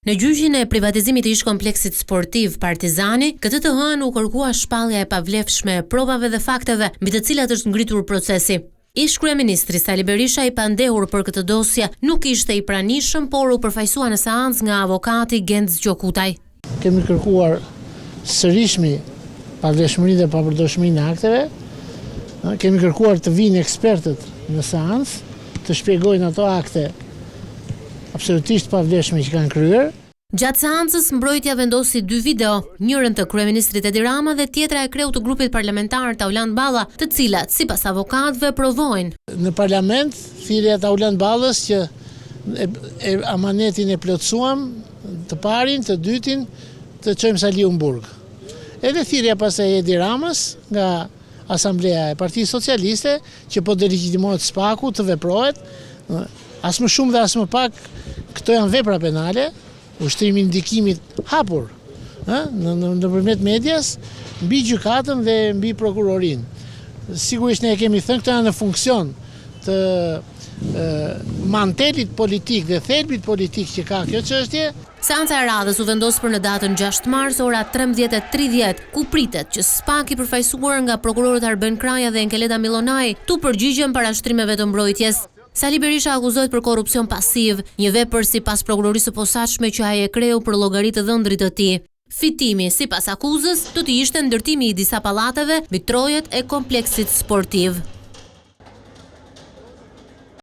Në gjyqin e privatizimit të ish kompleksit sportiv Partizani, këtë të hënë u kërkua shpallja e pavlefshme e provave dhe fakteve mbi të cilat është ngritur procesi. Ish kryeministri Sali Berisha, i pandehur për këtë dosje, nuk ishte i pranishëm, por u përfaqësua në seancë nga avokati Genc Gjokutaj. Kemi kërkuar sërishmi pavlefshmërinë dhe papërdorshmërinë e akteve. Kemi kërkuar të vinë ekspertët në seancë të shpjegojnë ato akte absolutisht pavlefshme që kanë kryer. Gjatë seancës mbrojtja vendosi 2 video, njërën të kryeministrit Edi Rama dhe tjetra e kreut të grupit parlamentar Tauland Balla, të cilat sipas avokatëve provojnë. Në parlament, thirrja e Tauland Ballës që amanetin e plotësuam, të parin, të dytin, të çojmë Saliu në burg. Edhe thirrja pastaj Edi Ramës nga Asambleja e Partisë Socialiste që po delegjitimohet SPAK-u të veprohet, as më shumë dhe as më pak. Këto janë vepra penale, ushtrimi i ndikimit hapur nëpërmjet medias mbi gjykatën dhe mbi prokurorinë. Sigurisht ne kemi thënë këto janë në funksion të mantelit politik dhe thelbit politik që ka kjo çështje. Seanca e radhës u vendos për në datën 6 mars ora 13:30, ku pritet që SPAK i përfaqësuar nga prokurorët Arben Kraja dhe Enkeleda Millonaj tu përgjigjen parashtrimeve të mbrojtjes. Sali Berisha akuzohet për korrupsion pasiv, një vepër sipas prokurorisë së posaçme që ai e kreu për llogari të dhëndrit të tij. Fitimi, sipas akuzës, do të ishte ndërtimi i disa pallateve mbi trojet e kompleksit sportiv.